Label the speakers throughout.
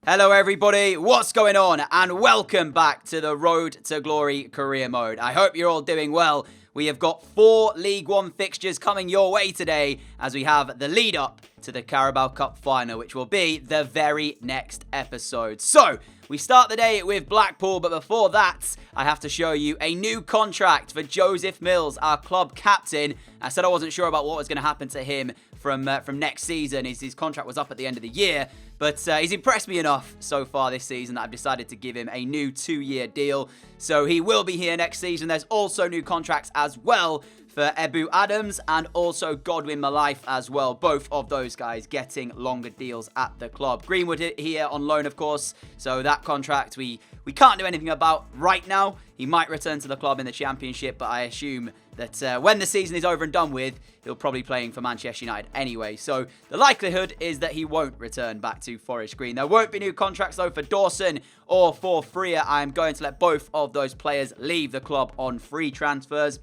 Speaker 1: Hello everybody, what's going on? And welcome back to the Road to Glory career mode. I hope you're all doing well. We have got 4 League One fixtures coming your way today as we have the lead up to the Carabao Cup final, which will be the very next episode. So, we start the day with Blackpool, but before that, I have to show you a new contract for Joseph Mills, our club captain. I said I wasn't sure about what was going to happen to him from next season. His contract was up at the end of the year, but he's impressed me enough so far this season that I've decided to give him a new 2-year deal. So he will be here next season. There's also new contracts as well for Ebu Adams and also Godwin Malife as well. Both of those guys getting longer deals at the club. Greenwood here on loan, of course. So that contract we can't do anything about right now. He might return to the club in the Championship, but I assume that when the season is over and done with, he'll probably be playing for Manchester United anyway. So the likelihood is that he won't return back to Forest Green. There won't be new contracts though for Dawson or for Freya. I'm going to let both of those players leave the club on free transfers.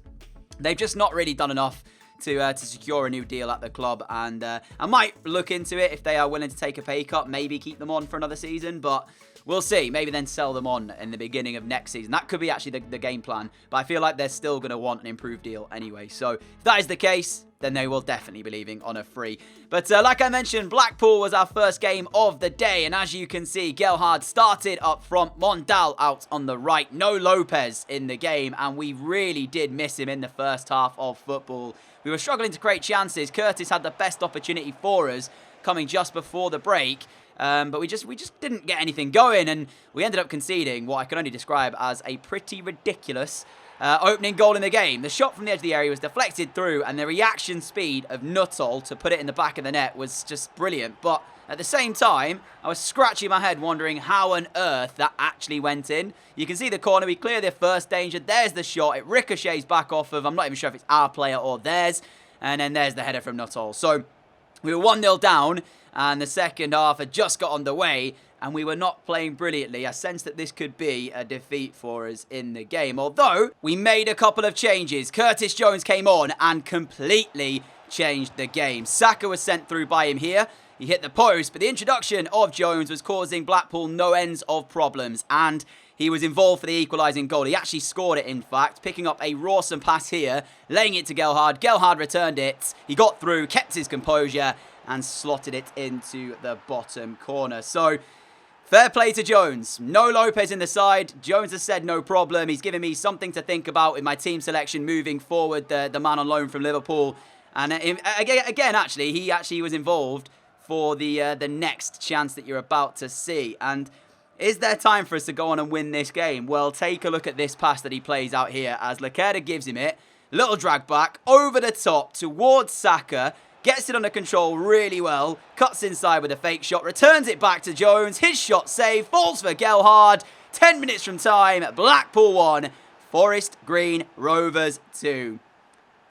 Speaker 1: They've just not really done enough to secure a new deal at the club, and I might look into it if they are willing to take a pay cut, maybe keep them on for another season, but we'll see. Maybe then sell them on in the beginning of next season. That could be actually the game plan, but I feel like they're still going to want an improved deal anyway. So if that is the case, then they will definitely be leaving on a free. But like I mentioned, Blackpool was our first game of the day, and as you can see, Gelhardt started up front, Mondal out on the right, no Lopez in the game, and we really did miss him in the first half of football. We were struggling to create chances. Curtis had the best opportunity for us coming just before the break, but we just didn't get anything going, and we ended up conceding what I can only describe as a pretty ridiculous opening goal in the game. The shot from the edge of the area was deflected through, and the reaction speed of Nuttall to put it in the back of the net was just brilliant. But at the same time, I was scratching my head wondering how on earth that actually went in. You can see the corner. We clear the first danger. There's the shot. It ricochets back off of, I'm not even sure if it's our player or theirs. And then there's the header from Nuttall. So we were 1-0 down, and the second half had just got underway, and we were not playing brilliantly. I sensed that this could be a defeat for us in the game. Although, we made a couple of changes. Curtis Jones came on and completely changed the game. Saka was sent through by him here. He hit the post, but the introduction of Jones was causing Blackpool no ends of problems, and he was involved for the equalising goal. He actually scored it, in fact, picking up a Rawson pass here, laying it to Gelhardt. Gelhardt returned it. He got through, kept his composure, and slotted it into the bottom corner. So, fair play to Jones. No Lopez in the side. Jones has said no problem. He's given me something to think about in my team selection moving forward, the man on loan from Liverpool. And again, actually, he was involved for the next chance that you're about to see. And is there time for us to go on and win this game? Well, take a look at this pass that he plays out here as Lacerda gives him it. Little drag back, over the top towards Saka. Gets it under control really well. Cuts inside with a fake shot. Returns it back to Jones. His shot saved. Falls for Gelhardt. 10 minutes from time. Blackpool 1. Forest Green Rovers 2.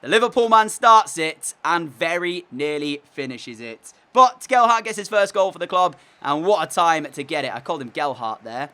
Speaker 1: The Liverpool man starts it and very nearly finishes it. But Gelhardt gets his first goal for the club. And what a time to get it. I called him Gelhardt there.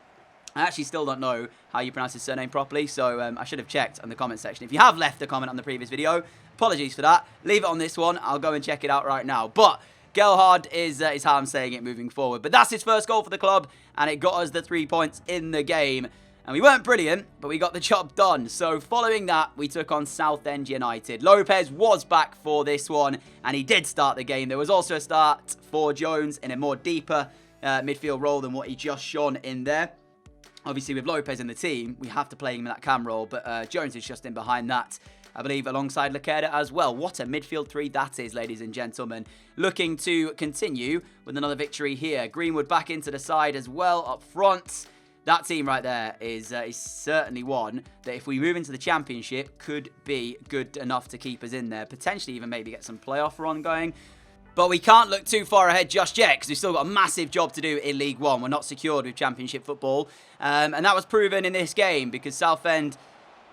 Speaker 1: I actually still don't know how you pronounce his surname properly, so I should have checked on the comment section. If you have left a comment on the previous video, apologies for that. Leave it on this one. I'll go and check it out right now. But Gelhardt is how I'm saying it moving forward. But that's his first goal for the club, and it got us the 3 points in the game. And we weren't brilliant, but we got the job done. So following that, we took on Southend United. Lopez was back for this one, and he did start the game. There was also a start for Jones in a more deeper midfield role than what he just shone in there. Obviously, with Lopez in the team, we have to play him in that cam role, but Jones is just in behind that, I believe, alongside Lacerda as well. What a midfield 3 that is, ladies and gentlemen. Looking to continue with another victory here. Greenwood back into the side as well, up front. That team right there is certainly one that if we move into the Championship could be good enough to keep us in there. Potentially even maybe get some playoff run going. But we can't look too far ahead just yet because we've still got a massive job to do in League One. We're not secured with Championship football. And that was proven in this game because Southend,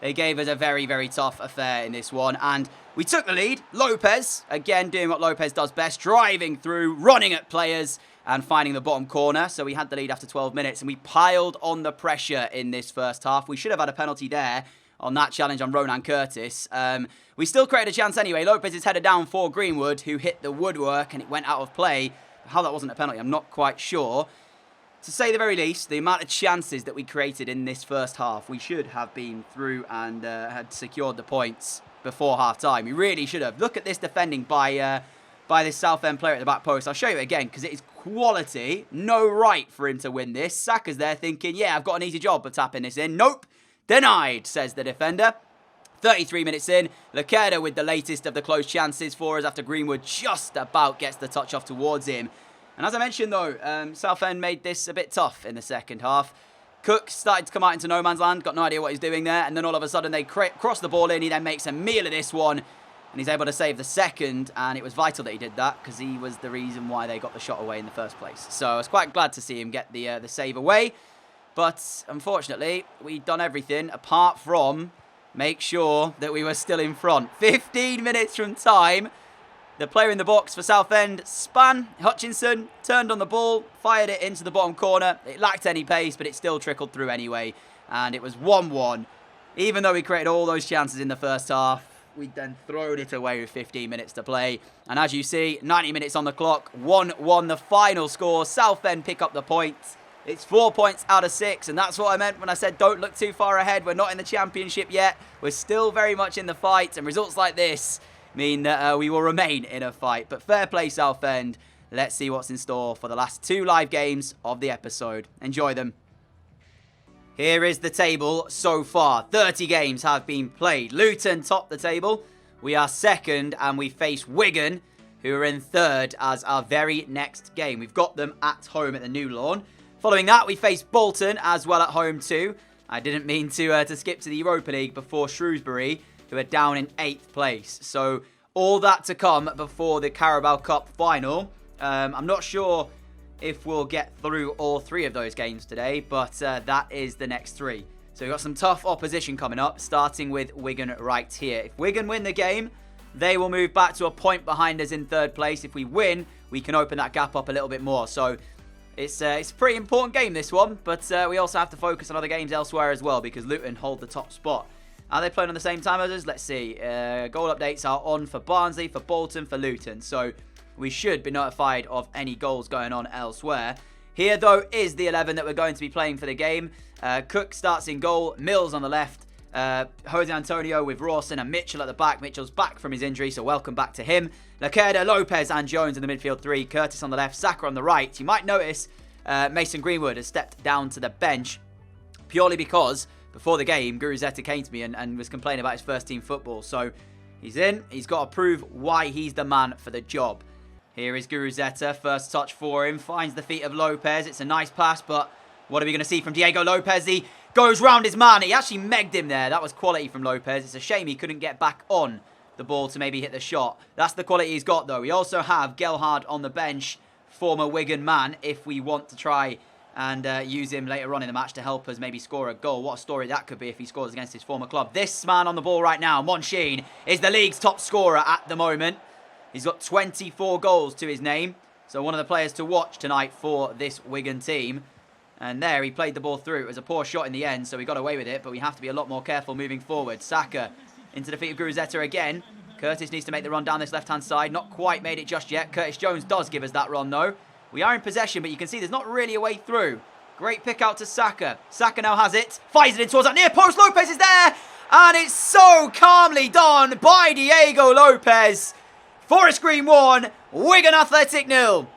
Speaker 1: they gave us a very, very tough affair in this one. And we took the lead. Lopez, again, doing what Lopez does best, driving through, running at players and finding the bottom corner. So we had the lead after 12 minutes and we piled on the pressure in this first half. We should have had a penalty there on that challenge on Ronan Curtis. We still created a chance anyway. Lopez is headed down for Greenwood, who hit the woodwork and it went out of play. How that wasn't a penalty, I'm not quite sure. to say the very least, the amount of chances that we created in this first half, we should have been through and had secured the points before half-time. We really should have. Look at this defending by this Southend player at the back post. I'll show you it again because it is quality. No right for him to win this. Saka's there thinking, yeah, I've got an easy job of tapping this in. Nope. Denied, says the defender. 33 minutes in. Riera with the latest of the close chances for us after Greenwood just about gets the touch off towards him. And as I mentioned, though, Southend made this a bit tough in the second half. Cook started to come out into no man's land, got no idea what he's doing there, and then all of a sudden they cross the ball in. He then makes a meal of this one, and he's able to save the second, and it was vital that he did that because he was the reason why they got the shot away in the first place. So I was quite glad to see him get the save away, but unfortunately, we'd done everything apart from make sure that we were still in front. 15 minutes from time. The player in the box for Southend span. Hutchinson turned on the ball, fired it into the bottom corner. It lacked any pace, but it still trickled through anyway. And it was 1-1. Even though we created all those chances in the first half, we'd then thrown it away with 15 minutes to play. And as you see, 90 minutes on the clock, 1-1 the final score. Southend pick up the points. It's 4 points out of 6, and that's what I meant when I said don't look too far ahead. We're not in the championship yet. We're still very much in the fight, and results like this mean that we will remain in a fight. But fair play, Southend. Let's see what's in store for the last 2 live games of the episode. Enjoy them. Here is the table so far. 30 games have been played. Luton top the table. We are second, and we face Wigan, who are in third as our very next game. We've got them at home at the New Lawn. Following that, we face Bolton as well at home too. I didn't mean to skip to the Europa League before Shrewsbury, who are down in 8th place. So all that to come before the Carabao Cup final. I'm not sure if we'll get through all 3 of those games today, but that is the next 3. So we've got some tough opposition coming up, starting with Wigan right here. If Wigan win the game, they will move back to a point behind us in 3rd place. If we win, we can open that gap up a little bit more. So it's a pretty important game, this one, but we also have to focus on other games elsewhere as well because Luton hold the top spot. Are they playing on the same time as us? Let's see. Goal updates are on for Barnsley, for Bolton, for Luton. So we should be notified of any goals going on elsewhere. Here, though, is the 11 that we're going to be playing for the game. Cook starts in goal. Mills on the left. Jose Antonio with Rawson and Mitchell at the back. Mitchell's back from his injury, so welcome back to him. Riera, Lopez and Jones in the midfield 3. Curtis on the left. Saka on the right. You might notice Mason Greenwood has stepped down to the bench purely because before the game, Guruzeta came to me and was complaining about his first team football. So he's in. He's got to prove why he's the man for the job. Here is Guruzeta. First touch for him. Finds the feet of Lopez. It's a nice pass, but what are we going to see from Diego Lopez? He goes round his man. He actually megged him there. That was quality from Lopez. It's a shame he couldn't get back on the ball to maybe hit the shot. That's the quality he's got, though. We also have Gelhardt on the bench, former Wigan man, if we want to try and use him later on in the match to help us maybe score a goal. What a story that could be if he scores against his former club. This man on the ball right now, Monsheen, is the league's top scorer at the moment. He's got 24 goals to his name. So one of the players to watch tonight for this Wigan team. And there, he played the ball through. It was a poor shot in the end, so we got away with it. But we have to be a lot more careful moving forward. Saka into the feet of Guruzeta again. Curtis needs to make the run down this left-hand side. Not quite made it just yet. Curtis Jones does give us that run, though. We are in possession, but you can see there's not really a way through. Great pick out to Saka. Saka now has it. Fires it in towards that near post. Lopez is there. And it's so calmly done by Diego Lopez. Forest Green 1, Wigan Athletic 0.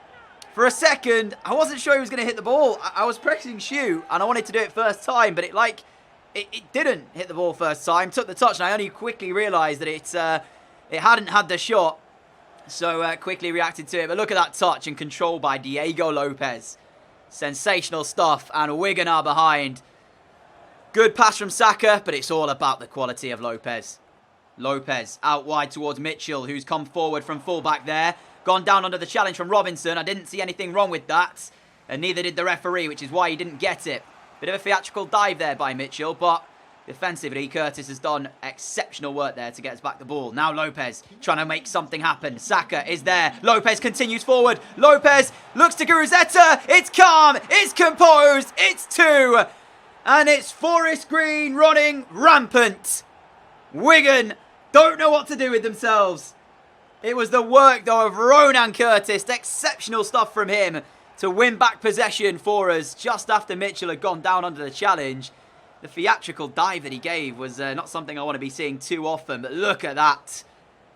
Speaker 1: For a second, I wasn't sure he was going to hit the ball. I was pressing shoot, and I wanted to do it first time, but it didn't hit the ball first time. Took the touch, and I only quickly realised that it hadn't had the shot. So quickly reacted to it. But look at that touch and control by Diego Lopez. Sensational stuff, and Wigan are behind. Good pass from Saka, but it's all about the quality of Lopez. Lopez out wide towards Mitchell, who's come forward from fullback there. Gone down under the challenge from Robinson. I didn't see anything wrong with that. And neither did the referee, which is why he didn't get it. Bit of a theatrical dive there by Mitchell, but defensively, Curtis has done exceptional work there to get us back the ball. Now Lopez trying to make something happen. Saka is there. Lopez continues forward. Lopez looks to Guruzeta. It's calm. It's composed. It's 2. And it's Forest Green running rampant. Wigan don't know what to do with themselves. It was the work, though, of Ronan Curtis. Exceptional stuff from him to win back possession for us just after Mitchell had gone down under the challenge. The theatrical dive that he gave was not something I want to be seeing too often, but look at that.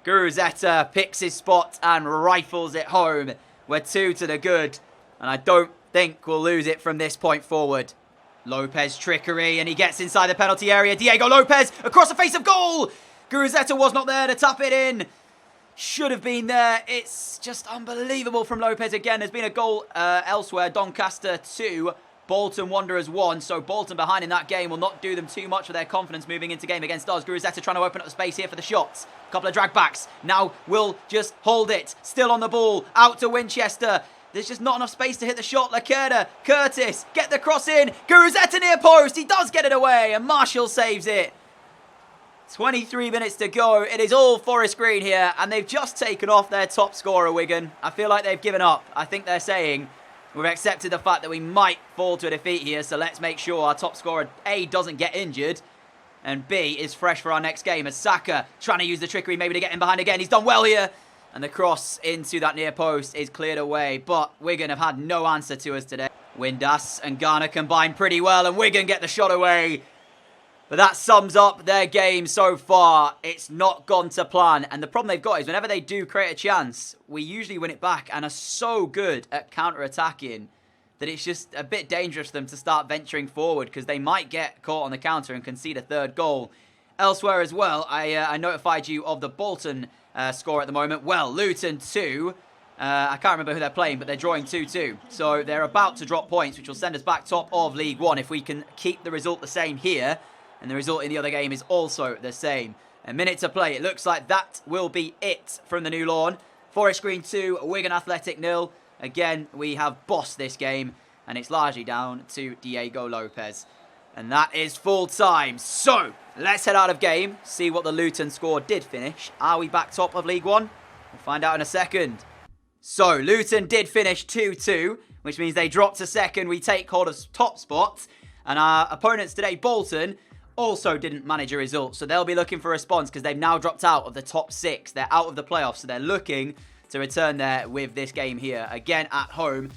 Speaker 1: Guruzeta picks his spot and rifles it home. We're 2 to the good, and I don't think we'll lose it from this point forward. Lopez trickery, and he gets inside the penalty area. Diego Lopez across the face of goal. Guruzeta was not there to tap it in. Should have been there. It's just unbelievable from Lopez again. There's been a goal elsewhere. Doncaster 2, Bolton Wanderers 1. So Bolton behind in that game will not do them too much for their confidence moving into game against us. Guruzeta trying to open up the space here for the shots. Couple of drag backs. Now will just hold it. Still on the ball. Out to Winchester. There's just not enough space to hit the shot. Lacerda, Curtis, get the cross in. Guruzeta near post. He does get it away, and Marshall saves it. 23 minutes to go. It is all Forest Green here, and they've just taken off their top scorer, Wigan. I feel like they've given up. I think they're saying, we've accepted the fact that we might fall to a defeat here, so let's make sure our top scorer, A, doesn't get injured, and B, is fresh for our next game. As Saka trying to use the trickery maybe to get in behind again. He's done well here. And the cross into that near post is cleared away. But Wigan have had no answer to us today. Windass and Garner combine pretty well, and Wigan get the shot away. But that sums up their game so far. It's not gone to plan. And the problem they've got is whenever they do create a chance, we usually win it back and are so good at counter-attacking that it's just a bit dangerous for them to start venturing forward because they might get caught on the counter and concede a third goal. Elsewhere as well, I notified you of the Bolton score at the moment. Well, Luton 2. I can't remember who they're playing, but they're drawing 2-2. So they're about to drop points, which will send us back top of League One if we can keep the result the same here. And the result in the other game is also the same. A minute to play. It looks like that will be it from the new lawn. Forest Green 2, Wigan Athletic 0. Again, we have bossed this game, and it's largely down to Diego Lopez. And that is full time. So, let's head out of game, see what the Luton score did finish. Are we back top of League One? We'll find out in a second. So, Luton did finish 2-2, which means they dropped to second. We take hold of top spot. And our opponents today, Bolton, also didn't manage a result. So, they'll be looking for a response because they've now dropped out of the top 6. They're out of the playoffs, so they're looking to return there with this game here. Again, at home.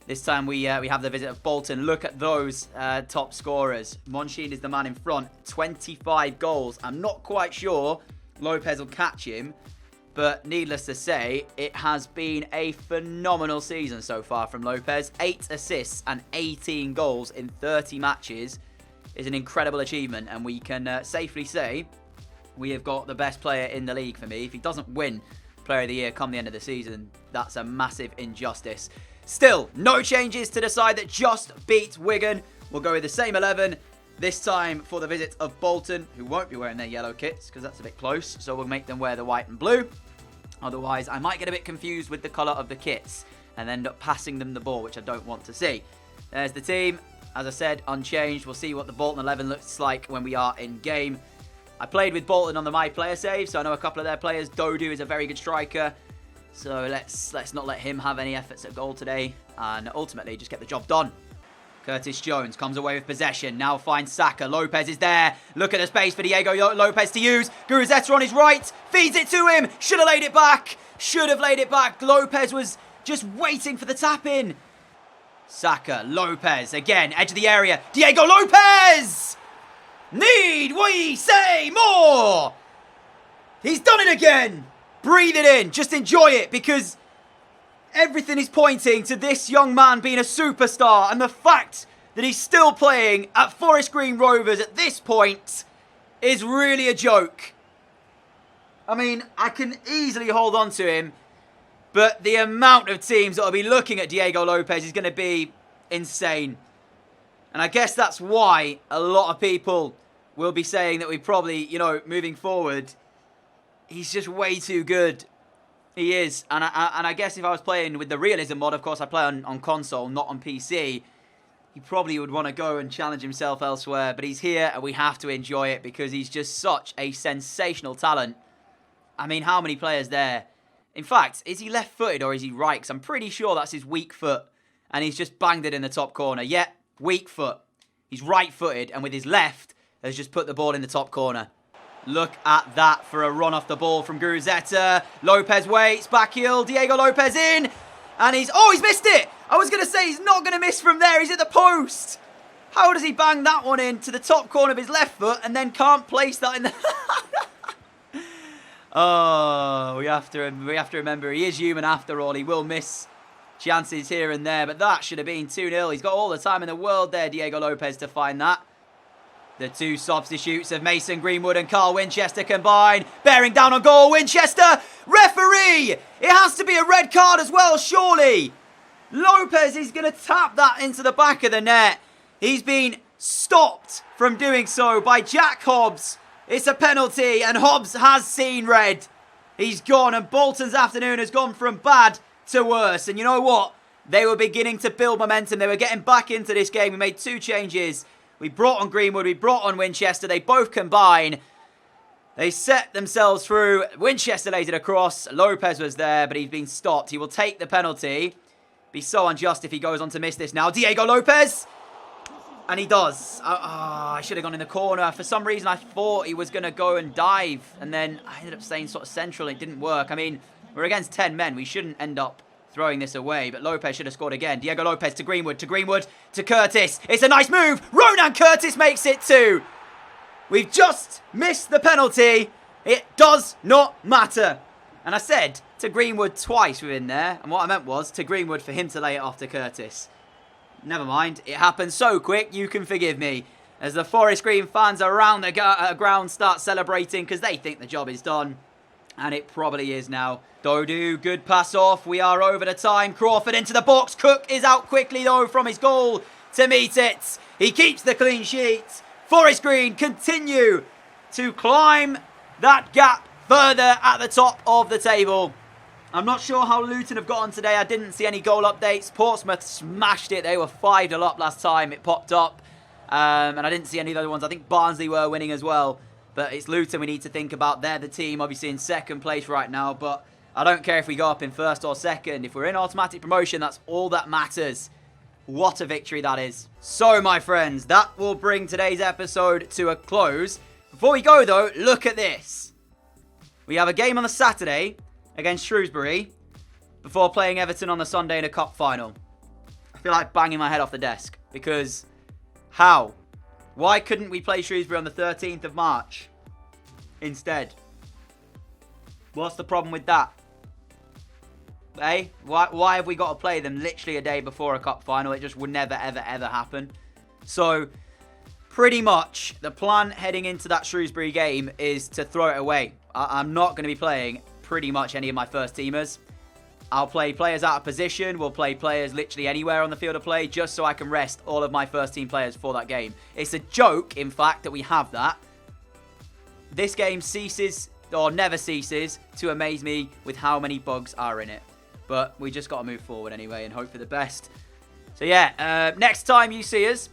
Speaker 1: This time we have the visit of Bolton. Look at those top scorers. Monsheen is the man in front. 25 goals. I'm not quite sure Lopez will catch him. But needless to say, it has been a phenomenal season so far from Lopez. 8 assists and 18 goals in 30 matches is an incredible achievement. And we can safely say we have got the best player in the league for me. If he doesn't win Player of the Year come the end of the season, that's a massive injustice. Still, no changes to the side that just beat Wigan. We'll go with the same 11. This time for the visit of Bolton, who won't be wearing their yellow kits because that's a bit close. So we'll make them wear the white and blue. Otherwise, I might get a bit confused with the colour of the kits and end up passing them the ball, which I don't want to see. There's the team. As I said, unchanged. We'll see what the Bolton 11 looks like when we are in game. I played with Bolton on the My Player save, so I know a couple of their players. Dodu is a very good striker. So let's not let him have any efforts at goal today and ultimately just get the job done. Curtis Jones comes away with possession. Now finds Saka. Lopez is there. Look at the space for Diego Lopez to use. Guruzeta on his right. Feeds it to him. Should have laid it back. Should have laid it back. Lopez was just waiting for the tap in. Saka. Lopez. Again. Edge of the area. Diego Lopez! Need we say more? He's done it again. Breathe it in. Just enjoy it because everything is pointing to this young man being a superstar. And the fact that he's still playing at Forest Green Rovers at this point is really a joke. I mean, I can easily hold on to him. But the amount of teams that will be looking at Diego Lopez is going to be insane. And I guess that's why a lot of people will be saying that we probably, moving forward, he's just way too good. He is. And I guess if I was playing with the realism mod, of course I play on console, not on PC, he probably would want to go and challenge himself elsewhere. But he's here and we have to enjoy it because he's just such a sensational talent. I mean, how many players there? In fact, is he left-footed or is he right? Because I'm pretty sure that's his weak foot. And he's just banged it in the top corner. Yeah, weak foot. He's right-footed and with his left has just put the ball in the top corner. Look at that for a run off the ball from Guruzeta. Lopez waits, back heel, Diego Lopez in. And he's missed it. I was going to say, he's not going to miss from there. He's at the post. How does he bang that one in to the top corner of his left foot and then can't place that in the... Oh, we have to remember he is human after all. He will miss chances here and there, but that should have been 2-0. He's got all the time in the world there, Diego Lopez, to find that. The two substitutes of Mason Greenwood and Carl Winchester combine. Bearing down on goal, Winchester! Referee! It has to be a red card as well, surely. Lopez is going to tap that into the back of the net. He's been stopped from doing so by Jack Hobbs. It's a penalty, and Hobbs has seen red. He's gone, and Bolton's afternoon has gone from bad to worse. And you know what? They were beginning to build momentum. They were getting back into this game. We made 2 changes. We brought on Greenwood. We brought on Winchester. They both combine. They set themselves through. Winchester laid it across. Lopez was there, but he's been stopped. He will take the penalty. Be so unjust if he goes on to miss this now. Diego Lopez! And he does. I should have gone in the corner. For some reason, I thought he was going to go and dive. And then I ended up staying sort of central. It didn't work. I mean, we're against 10 men. We shouldn't end up throwing this away. But Lopez should have scored again. Diego Lopez to Greenwood, to Curtis. It's a nice move. Ronan Curtis makes it 2. We've just missed the penalty. It does not matter. And I said to Greenwood twice within there. And what I meant was to Greenwood for him to lay it off to Curtis. Never mind, it happened so quick, you can forgive me. As the Forest Green fans around the ground start celebrating because they think the job is done. And it probably is now. Dodu, good pass off. We are over the time. Crawford into the box. Cook is out quickly though from his goal to meet it. He keeps the clean sheet. Forest Green continue to climb that gap further at the top of the table. I'm not sure how Luton have got on today. I didn't see any goal updates. Portsmouth smashed it. They were 5-0 up last time. It popped up. And I didn't see any of the other ones. I think Barnsley were winning as well. But it's Luton we need to think about. They're the team obviously in second place right now. But I don't care if we go up in first or second. If we're in automatic promotion, that's all that matters. What a victory that is. So, my friends, that will bring today's episode to a close. Before we go, though, look at this. We have a game on the Saturday against Shrewsbury before playing Everton on the Sunday in a cup final. I feel like banging my head off the desk because how? Why couldn't we play Shrewsbury on the 13th of March instead? What's the problem with that? Eh? Why have we got to play them literally a day before a cup final? It just would never, ever, ever happen. So, pretty much the plan heading into that Shrewsbury game is to throw it away. I'm not going to be playing pretty much any of my first teamers. I'll play players out of position. We'll play players literally anywhere on the field of play just so I can rest all of my first team players for that game. It's a joke, in fact, that we have that. This game ceases or never ceases to amaze me with how many bugs are in it. But we just got to move forward anyway and hope for the best. So yeah, next time you see us,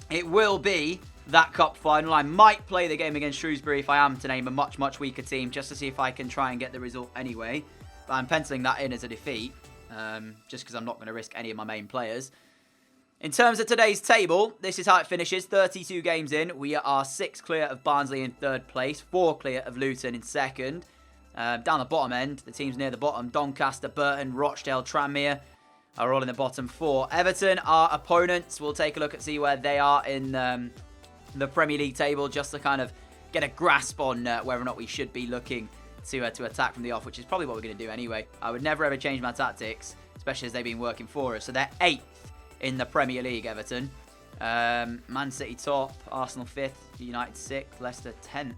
Speaker 1: it will be that cup final. I might play the game against Shrewsbury if I am to name a much, much weaker team just to see if I can try and get the result anyway. But I'm penciling that in as a defeat just because I'm not going to risk any of my main players. In terms of today's table, this is how it finishes. 32 games in. We are 6 clear of Barnsley in 3rd place, 4 clear of Luton in 2nd. Down the bottom end, the teams near the bottom, Doncaster, Burton, Rochdale, Tranmere are all in the bottom 4. Everton, our opponents, we'll take a look and see where they are in the Premier League table just to kind of get a grasp on whether or not we should be looking to attack from the off, which is probably what we're going to do anyway. I would never ever change my tactics, especially as they've been working for us. So they're 8th in the Premier League, Everton. Man City top, Arsenal 5th, United 6th, Leicester 10th.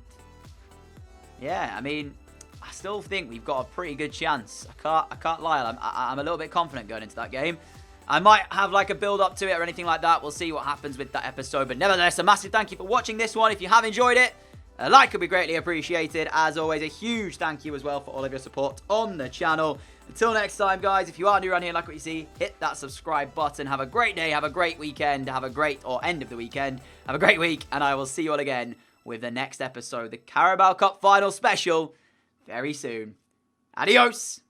Speaker 1: Yeah, I mean, I still think we've got a pretty good chance. I can't lie. I'm a little bit confident going into that game. I might have like a build up to it or anything like that. We'll see what happens with that episode. But nevertheless, a massive thank you for watching this one. If you have enjoyed it, a like would be greatly appreciated. As always, a huge thank you as well for all of your support on the channel. Until next time, guys, if you are new around here and like what you see, hit that subscribe button. Have a great day. Have a great weekend. Have a great, or end of the weekend. Have a great week. And I will see you all again with the next episode, the Carabao Cup Final Special, very soon. Adios.